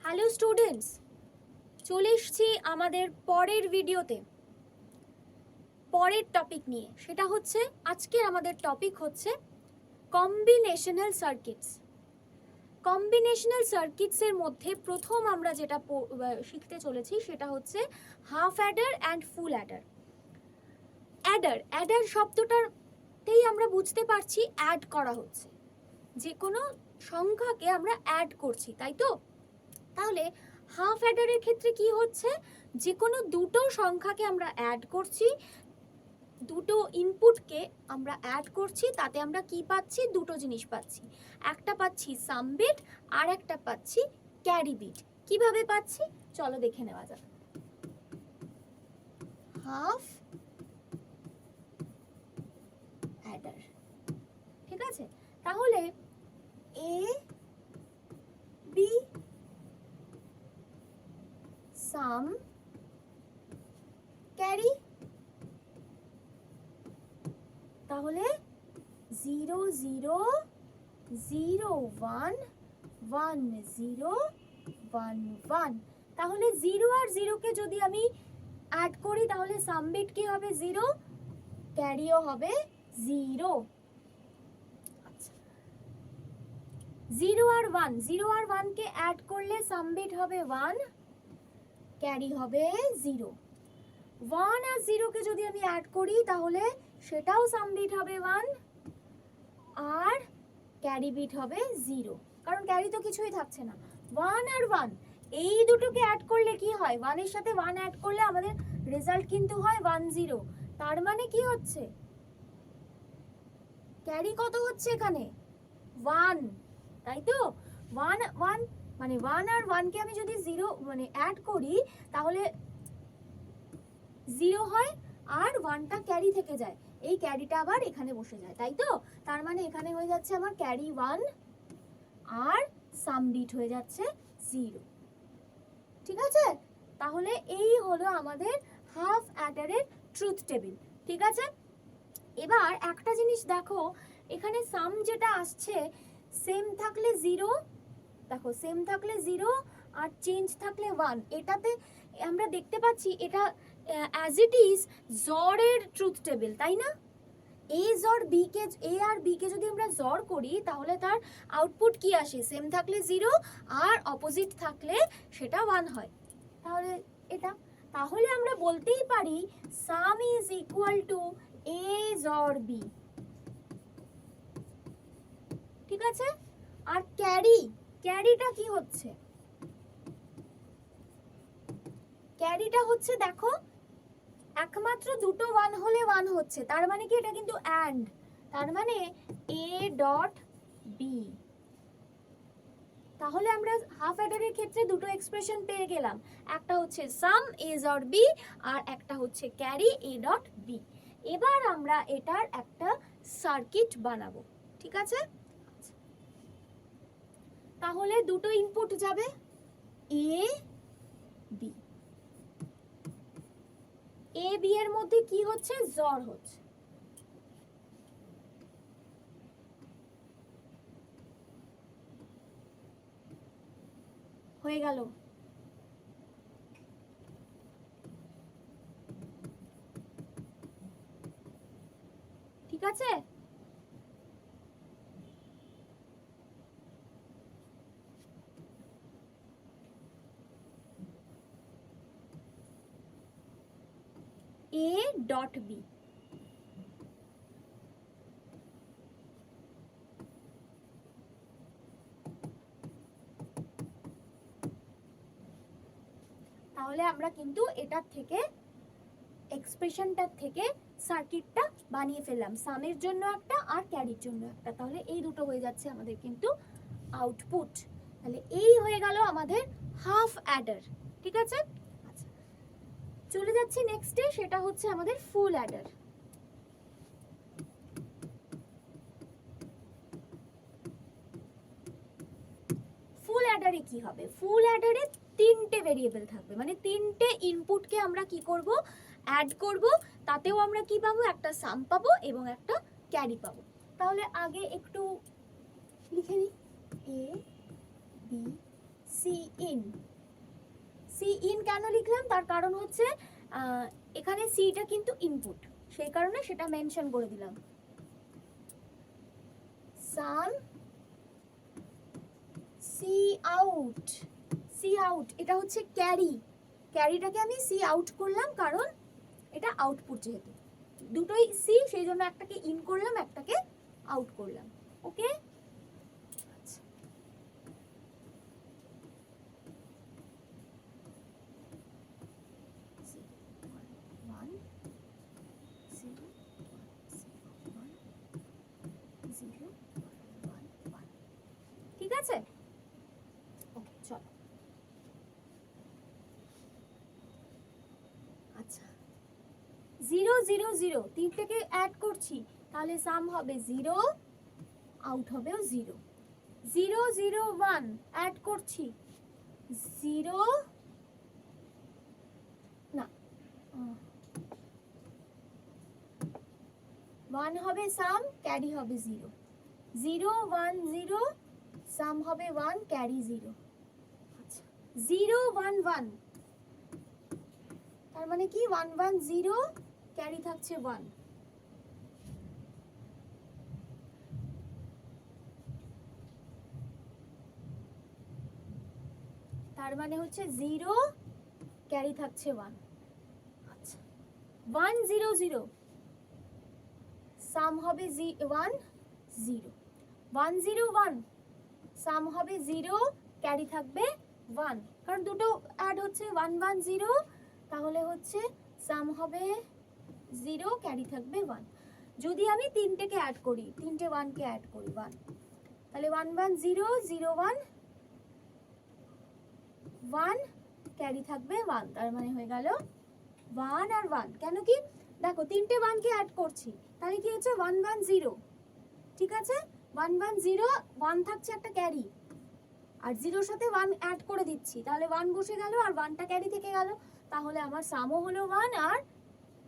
Hello students, চলে এসেছি আমাদের পরের ভিডিওতে পরের টপিক নিয়ে। সেটা হচ্ছে আজকে আমাদের টপিক হচ্ছে কম্বিনেশনাল সার্কিটস। কম্বিনেশনাল সার্কিটসের মধ্যে প্রথম আমরা যেটা শিখতে চলেছি সেটা হচ্ছে half adder and full adder. Adder শব্দটাতেই আমরা বুঝতে পারছি অ্যাড করা হচ্ছে, যে কোনো সংখ্যাকে আমরা অ্যাড করছি, তাই তো? তাহলে হাফ অ্যাডারের ক্ষেত্রে কি হচ্ছে, যে কোনো দুটো সংখ্যাকে আমরা অ্যাড করছি, দুটো ইনপুটকে আমরা অ্যাড করছি, তাতে আমরা কি পাচ্ছি? দুটো জিনিস পাচ্ছি। একটা পাচ্ছি সাম বিট আর একটা পাচ্ছি ক্যারি বিট। কিভাবে পাচ্ছি চলো দেখে নেওয়া যাক। হাফ অ্যাডার, ঠিক আছে? তাহলে এ বি সাম ক্যারি, তাহলে 0 0 0 1 1 0 1 1। তাহলে 0 আর 0 কে যদি আমি অ্যাড করি তাহলে সাম বিট কি হবে? 0, ক্যারিও হবে 0। আচ্ছা, 0 আর 1 কে অ্যাড করলে সাম বিট হবে 1, ক্যারি হবে 0। 1 আর 0 কে যদি আমি অ্যাড করি তাহলে সেটাও সাম বিট হবে 1 আর ক্যারি বিট হবে 0, কারণ ক্যারি তো কিছুই থাকছে না। 1 আর 1 এই দুটোকে অ্যাড করলে কি হয়? 1 এর সাথে 1 অ্যাড করলে আমাদের রেজাল্ট কিন্তু হয় 1 0। তার মানে কি হচ্ছে? ক্যারি কত হচ্ছে এখানে? 1, তাই তো? 1 1 মানে 1 আর 1 কে আমি যদি 0 মানে অ্যাড করি তাহলে 0 হয় আর 1টা ক্যারি থেকে যায়, এই ক্যারিটা আবার এখানে বসে যায়, তাই তো? তার মানে এখানে হয়ে যাচ্ছে আমার ক্যারি 1 আর সাম বিট হয়ে যাচ্ছে 0, ঠিক আছে? তাহলে এই হলো আমাদের হাফ অ্যাডারের ট্রুথ টেবিল, ঠিক আছে? এবার একটা জিনিস দেখো, এখানে সাম যেটা আসছে সেম থাকলে 0, দেখো সেম থাকলে 0 আর চেঞ্জ থাকলে 1, এটাতে আমরা দেখতে পাচ্ছি এটা অ্যাজ ইট ইজ জরের ট্রুথ টেবিল, তাই না? এ জর বি কে, এ আর বি কে যদি আমরা জর করি তাহলে তার আউটপুট কি আসে? সেম থাকলে 0 আর অপোজিট থাকলে সেটা 1 হয়। তাহলে এটা, তাহলে আমরা বলতেই পারি sum is equal to A XOR B, ঠিক আছে? আর ক্যারিটা কি হচ্ছে? ক্যারিটা হচ্ছে, দেখো একমাত্র দুটো 1 হলে 1 হচ্ছে, তার মানে কি এটা কিন্তু অ্যান্ড, তার মানে a ডট বি। তাহলে আমরা হাফ অ্যাডারের ক্ষেত্রে দুটো এক্সপ্রেশন পেয়ে গেলাম, একটা হচ্ছে সাম a ডট বি আর একটা হচ্ছে ক্যারি a ডট বি। এবার আমরা এটার একটা সার্কিট বানাবো, ঠিক আছে? তাহলে দুটো ইনপুট যাবে a b, এ বি এর মধ্যে কি হচ্ছে? জর হচ্ছে। হয়ে গেল। ঠিক আছে? a ডট বি, তাহলে আমরা কিন্তু এটার থেকে এক্সপ্রেশনটার থেকে সার্কিটটা বানিয়ে ফেললাম, সামের জন্য একটা আর ক্যারির জন্য একটা। তাহলে এই দুটো হয়ে যাচ্ছে আমাদের কিন্তু আউটপুট। তাহলে এই হয়ে গেল আমাদের হাফ অ্যাডার, ঠিক আছে? আচ্ছা, চলে যাচ্ছি নেক্সটে, সেটা হচ্ছে আমাদের ফুল অ্যাডার। ফুল অ্যাডারে কি হবে? ফুল অ্যাডারে তিনটে ভেরিয়েবল থাকবে, মানে তিনটে ইনপুটকে আমরা কি করব? অ্যাড করব, তাতেও আমরা কি পাবো? একটা সাম পাবো এবং একটা ক্যারি পাবো। তাহলে আগে একটু লিখে নিই, A B C in. C in কেন লিখলাম, তার কারণ হচ্ছে এখানে সিটা কিন্তু ইনপুট, সেই কারণে সেটা মেনশন করে দিলাম। সাম সি আউট। সি আউট এটা হচ্ছে ক্যারি, ক্যারিটাকে আমি সি আউট করলাম কারণ এটা আউটপুট, যেহেতু দুটোই সি সেই জন্য একটাকে ইন করলাম একটাকে আউট করলাম। ওকে, ঠিক আছে। ওকে চলো, আচ্ছা 0 0 0 তিনটেকে অ্যাড করছি, তাহলে সাম হবে 0, আউট হবেও 0। 0 0 1 অ্যাড করছি, 0 না 1 হবে সাম, ক্যারি হবে 0। 0 1 0 সাম হবে 1, ক্যারি 0। আচ্ছা 0 1 1 তার মানে কি 1 1 0, ক্যারি থাকছে 1। তার মানে হচ্ছে 0, ক্যারি থাকছে 1। আচ্ছা 1 0 0 সাম হবে 1 0। 1 0 1 সাম হবে 0, ক্যারি থাকবে 1, কারণ দুটো অ্যাড হচ্ছে 1 1 0, তাহলে হচ্ছে সাম হবে 0, ক্যারি থাকবে 1। যদি আমি তিনটেকে অ্যাড করি, তিনটে 1 কে অ্যাড করি 1, তাহলে 1 1 0 0 1 1, ক্যারি থাকবে 1, তার মানে হয়ে গেল 1 আর 1। কেন কি দেখো তিনটে 1 কে অ্যাড করছি, তাহলে কি হচ্ছে 1 1 0, ঠিক আছে 1 1 0, 1 থাকছে একটা ক্যারি, আর 0 এর সাথে 1 অ্যাড করে দিচ্ছি, তাহলে 1 বসে গেল আর 1টা ক্যারি থেকে গেল, তাহলে আমার সামও হলো 1 আর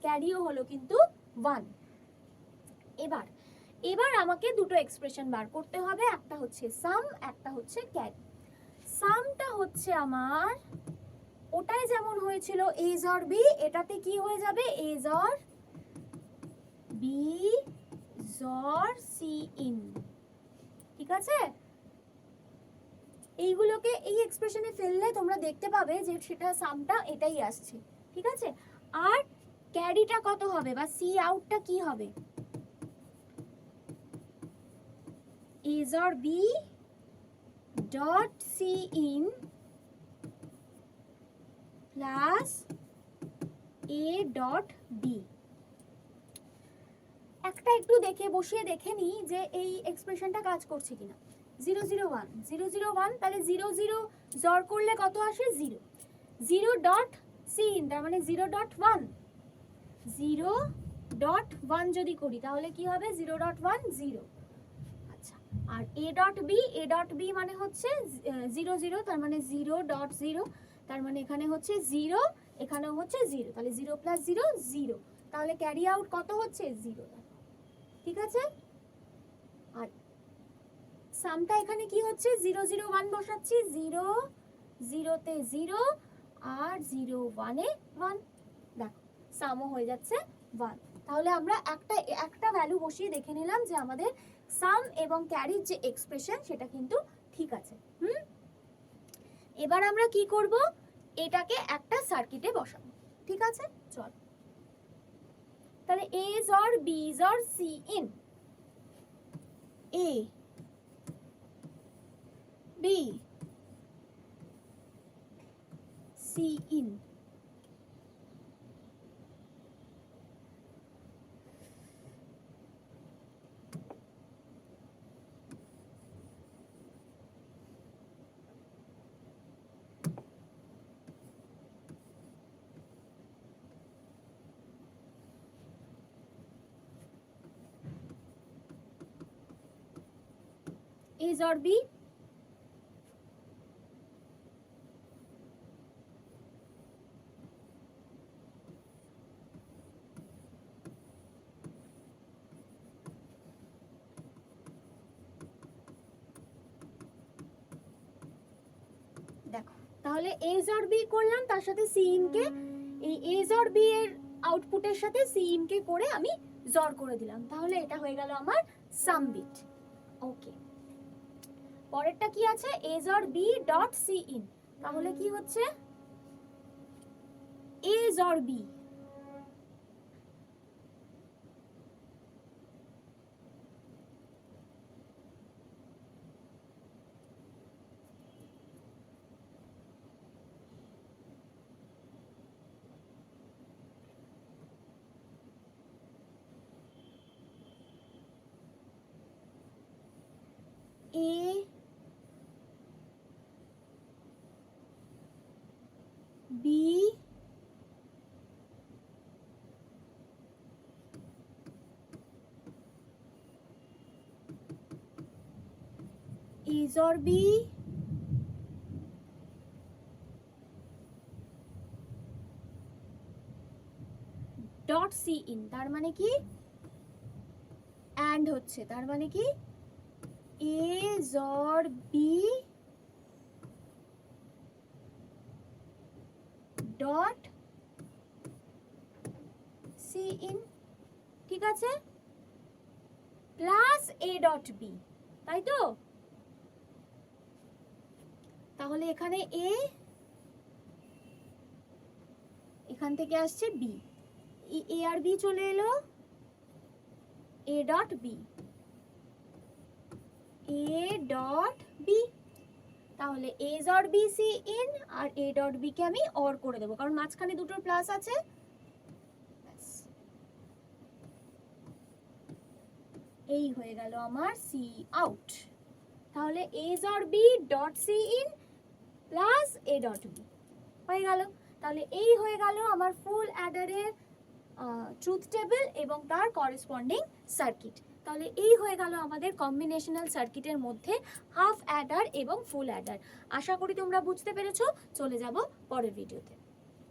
ক্যারিও হলো কিন্তু 1। এবার এবার আমাকে দুটো এক্সপ্রেশন বার করতে হবে, একটা হচ্ছে সাম, একটা হচ্ছে ক্যারি। সামটা হচ্ছে আমার ওটাই যেমন হয়েছিল এজ অর বি, এটাতে কি হয়ে যাবে এজ or B XOR C in, ঠিক আছে। এইগুলোকে এই এক্সপ্রেশনে ফেললে তোমরা দেখতে পাবে যে সেটা সামটা এটাই আসছে, ঠিক আছে। আর ক্যারিটা কত হবে বা সি আউটটা কি হবে, as or b dot c in plus a dot b. একটা একটু দেখে বসিয়ে দেখে নি যে এই এক্সপ্রেশনটা কাজ করছে কিনা। 0 0 1 0 0 1, তাহলে 0 0 জর করলে কত আসে 0। 0 ডট সি ইন তার মানে 0 ডট 1, 0 ডট 1 যদি করি তাহলে কি হবে 0 ডট 1 0। আচ্ছা আর এ ডট বি মানে হচ্ছে 0 0, তার মানে 0 ডট 0, তার মানে এখানে হচ্ছে 0, এখানেও হচ্ছে 0, তাহলে 0 প্লাস 0 0, তাহলে ক্যারি আউট কত হচ্ছে 0, ঠিক আছে। আর সামটা এখানে কি হচ্ছে 0 0 1 বসাচ্ছি, 0 0 তে 0 আর 0 1 এ 1, দেখো সামও হয়ে যাচ্ছে 1। তাহলে আমরা একটা ভ্যালু বসিয়ে দেখে নিলাম যে আমাদের সাম এবং ক্যারির যে এক্সপ্রেশন সেটা কিন্তু ঠিক আছে। এবার আমরা কি করব, এটাকে একটা সার্কিটে বসাবো, ঠিক আছে। চল তাহলে এ XOR B XOR C in, A B C in, A or B, তাহলে a জর b করলাম, তার সাথে c কে এই a জর b এর আউটপুটের সাথে c কে করে আমি জর করে দিলাম, তাহলে এটা হয়ে গেল আমার সাম বিট। ওকে, পরেরটা কি আছে, a জর b ডট c ইন, তাহলে কি হচ্ছে a জর b a b a জর b ডট সি ইন, তার মানে কি অ্যান্ড হচ্ছে, তার মানে কি a জর b ডট সি ইন, ঠিক আছে, প্লাস a ডট b, তাই তো? তাহলে এখানে a, এখান থেকে আসছে b, a আর b চলে এলো, a dot b, a dot b, তাহলে a জর b সি ইন আর a ডট b কে আমি অর করে দেবো, কারণ মাঝখানে দুটোর প্লাস আছে। এই হয়ে গেল আমার সি আউট। তাহলে a জর b dot c in plus a dot b হয়ে গেল। তাহলে এই হয়ে গেল আমার ফুল অ্যাডারের ট্রুথ টেবিল এবং তার করেসপন্ডিং সার্কিট। তাহলে এই হয়ে গেল আমাদের কম্বিনেশনাল সার্কিটের মধ্যে হাফ অ্যাডার এবং ফুল অ্যাডার। আশা করি তোমরা বুঝতে পেরেছো। চলে যাব পরের ভিডিওতে।